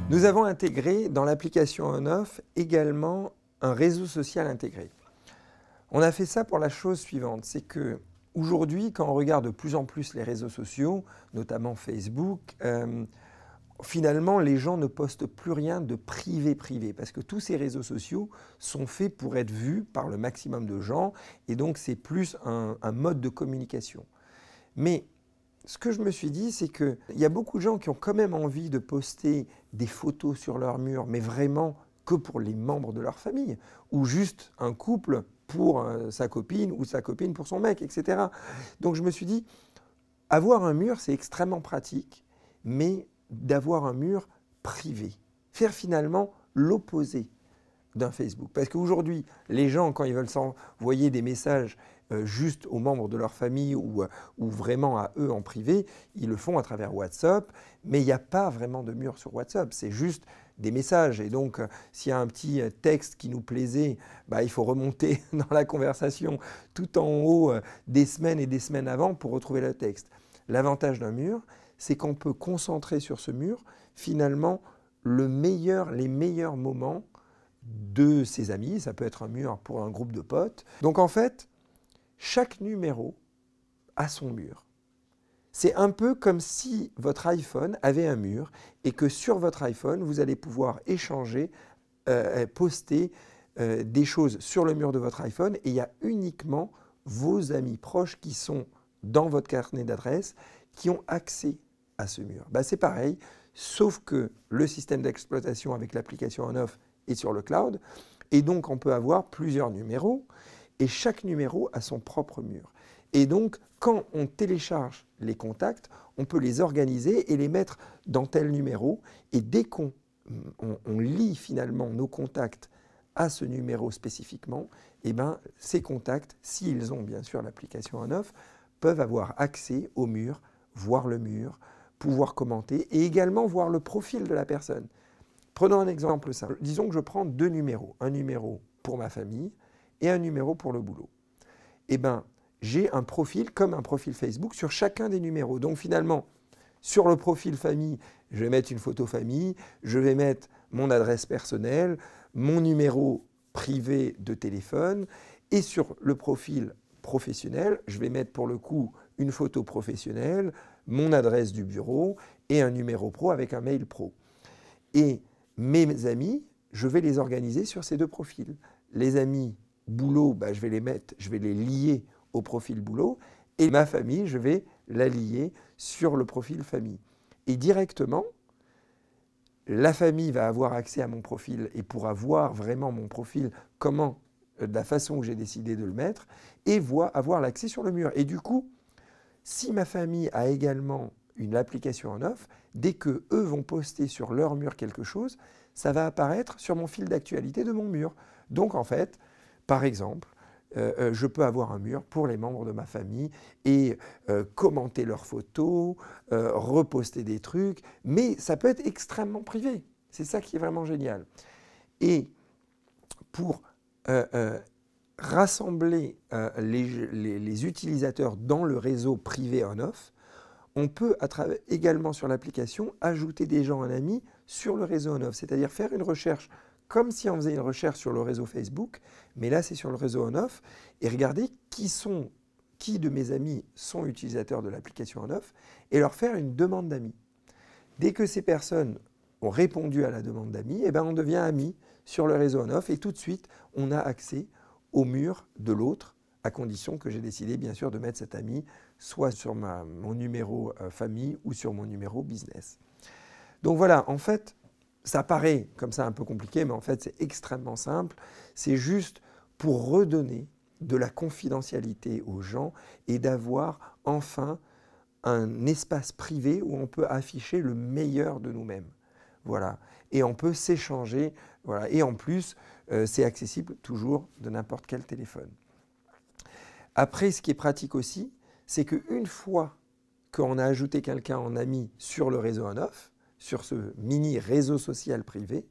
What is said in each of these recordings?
Nous avons intégré dans l'application On/Off également un réseau social intégré. On a fait ça pour la chose suivante, c'est que aujourd'hui, quand on regarde de plus en plus les réseaux sociaux, notamment Facebook, finalement, les gens ne postent plus rien de privé, parce que tous ces réseaux sociaux sont faits pour être vus par le maximum de gens, et donc c'est plus un mode de communication. Mais ce que je me suis dit, c'est qu'il y a beaucoup de gens qui ont quand même envie de poster des photos sur leur mur, mais vraiment que pour les membres de leur famille, ou juste un couple pour sa copine, ou sa copine pour son mec, etc. Donc je me suis dit, avoir un mur, c'est extrêmement pratique, mais d'avoir un mur privé. Faire finalement l'opposé d'un Facebook. Parce qu'aujourd'hui, les gens, quand ils veulent s'envoyer des messages juste aux membres de leur famille ou vraiment à eux en privé, ils le font à travers WhatsApp, mais il n'y a pas vraiment de mur sur WhatsApp, c'est juste des messages. Et donc, s'il y a un petit texte qui nous plaisait, bah, il faut remonter dans la conversation tout en haut des semaines et des semaines avant pour retrouver le texte. L'avantage d'un mur, c'est qu'on peut concentrer sur ce mur, finalement, les meilleurs moments de ses amis. Ça peut être un mur pour un groupe de potes. Donc en fait, chaque numéro a son mur. C'est un peu comme si votre iPhone avait un mur et que sur votre iPhone, vous allez pouvoir échanger, poster des choses sur le mur de votre iPhone, et il y a uniquement vos amis proches qui sont dans votre carnet d'adresses qui ont accès à ce mur. Ben, c'est pareil, sauf que le système d'exploitation avec l'application On/Off est sur le cloud, et donc on peut avoir plusieurs numéros, et chaque numéro a son propre mur. Et donc, quand on télécharge les contacts, on peut les organiser et les mettre dans tel numéro, et dès qu'on lie finalement nos contacts à ce numéro spécifiquement, et ben, ces contacts, s'ils ont bien sûr l'application On/Off, peuvent avoir accès au mur, voir le mur, pouvoir commenter et également voir le profil de la personne. Prenons un exemple simple. Disons que je prends deux numéros. Un numéro pour ma famille et un numéro pour le boulot. Eh bien, j'ai un profil comme un profil Facebook sur chacun des numéros. Donc finalement, sur le profil famille, je vais mettre une photo famille, je vais mettre mon adresse personnelle, mon numéro privé de téléphone, et sur le profil professionnel, je vais mettre pour le coup une photo professionnelle, mon adresse du bureau et un numéro pro avec un mail pro. Et mes amis, je vais les organiser sur ces deux profils. Les amis boulot, bah, je vais les lier au profil boulot, et ma famille, je vais la lier sur le profil famille. Et directement, la famille va avoir accès à mon profil et pourra voir vraiment mon profil, de la façon que j'ai décidé de le mettre, et avoir l'accès sur le mur. Et du coup, si ma famille a également une application On/Off, dès que eux vont poster sur leur mur quelque chose, ça va apparaître sur mon fil d'actualité de mon mur. Donc en fait, par exemple, je peux avoir un mur pour les membres de ma famille et commenter leurs photos, reposter des trucs, mais ça peut être extrêmement privé. C'est ça qui est vraiment génial. Et pour rassembler les utilisateurs dans le réseau privé On/Off, on peut également sur l'application ajouter des gens en ami sur le réseau On/Off, c'est-à-dire faire une recherche comme si on faisait une recherche sur le réseau Facebook, mais là c'est sur le réseau On/Off, et regarder qui de mes amis sont utilisateurs de l'application On/Off, et leur faire une demande d'amis. Dès que ces personnes ont répondu à la demande d'amis, eh ben on devient amis sur le réseau On/Off, et tout de suite on a accès au mur de l'autre, à condition que j'ai décidé bien sûr de mettre cet ami soit sur mon numéro famille ou sur mon numéro business. Donc voilà, en fait, ça paraît comme ça un peu compliqué, mais en fait c'est extrêmement simple. C'est juste pour redonner de la confidentialité aux gens et d'avoir enfin un espace privé où on peut afficher le meilleur de nous-mêmes. Voilà. Et on peut s'échanger. Voilà. Et en plus, c'est accessible toujours de n'importe quel téléphone. Après, ce qui est pratique aussi, c'est qu'une fois qu'on a ajouté quelqu'un en ami sur le réseau On/Off, sur ce mini réseau social privé,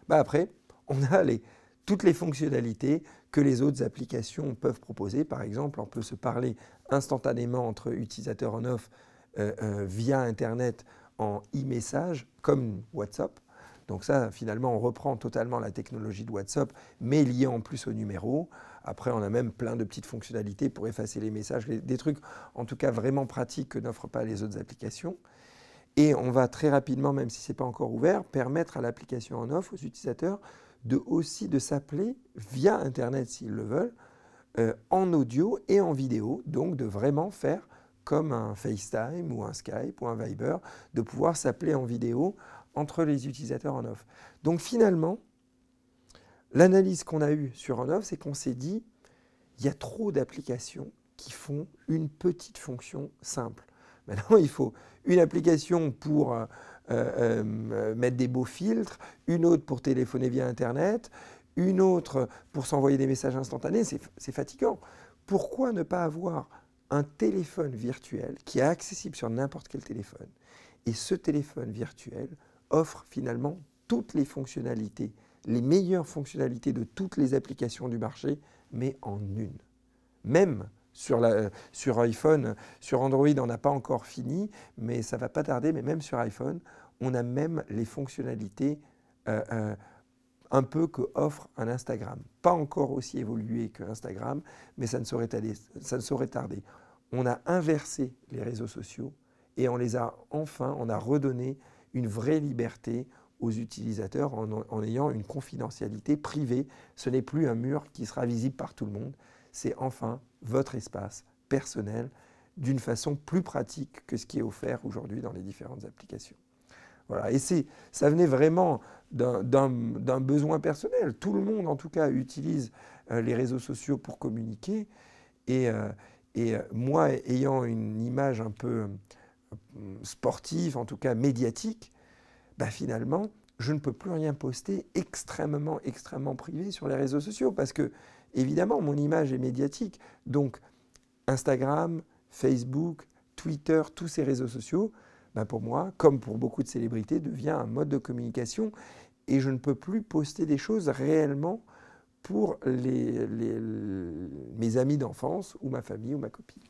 bah après, on a toutes les fonctionnalités que les autres applications peuvent proposer. Par exemple, on peut se parler instantanément entre utilisateurs On/Off via Internet en e-message, comme WhatsApp. Donc ça, finalement, on reprend totalement la technologie de WhatsApp, mais liée en plus au numéro. Après, on a même plein de petites fonctionnalités pour effacer les messages, des trucs en tout cas vraiment pratiques que n'offrent pas les autres applications. Et on va très rapidement, même si ce n'est pas encore ouvert, permettre à l'application on-off, aux utilisateurs, aussi de s'appeler via Internet s'ils le veulent, en audio et en vidéo, donc de vraiment faire comme un FaceTime ou un Skype ou un Viber, de pouvoir s'appeler en vidéo entre les utilisateurs on-off. Donc finalement, l'analyse qu'on a eue sur on-off, c'est qu'on s'est dit, il y a trop d'applications qui font une petite fonction simple. Maintenant, il faut une application pour mettre des beaux filtres, une autre pour téléphoner via Internet, une autre pour s'envoyer des messages instantanés. C'est fatigant. Pourquoi ne pas avoir un téléphone virtuel qui est accessible sur n'importe quel téléphone? Et ce téléphone virtuel offre finalement toutes les fonctionnalités, les meilleures fonctionnalités de toutes les applications du marché, mais en une. Même sur iPhone, sur Android, on n'a pas encore fini, mais ça ne va pas tarder, mais même sur iPhone, on a même les fonctionnalités un peu que offre un Instagram. Pas encore aussi évolué que Instagram, mais ça ne saurait tarder. On a inversé les réseaux sociaux et on a redonné une vraie liberté aux utilisateurs en ayant une confidentialité privée. Ce n'est plus un mur qui sera visible par tout le monde, c'est enfin votre espace personnel d'une façon plus pratique que ce qui est offert aujourd'hui dans les différentes applications. Voilà. Et ça venait vraiment d'un besoin personnel. Tout le monde, en tout cas, utilise les réseaux sociaux pour communiquer. Et moi, ayant une image un peu sportive, en tout cas médiatique, bah finalement, je ne peux plus rien poster extrêmement privé sur les réseaux sociaux parce que, évidemment, mon image est médiatique. Donc, Instagram, Facebook, Twitter, tous ces réseaux sociaux, ben pour moi, comme pour beaucoup de célébrités, devient un mode de communication et je ne peux plus poster des choses réellement pour mes amis d'enfance ou ma famille ou ma copine.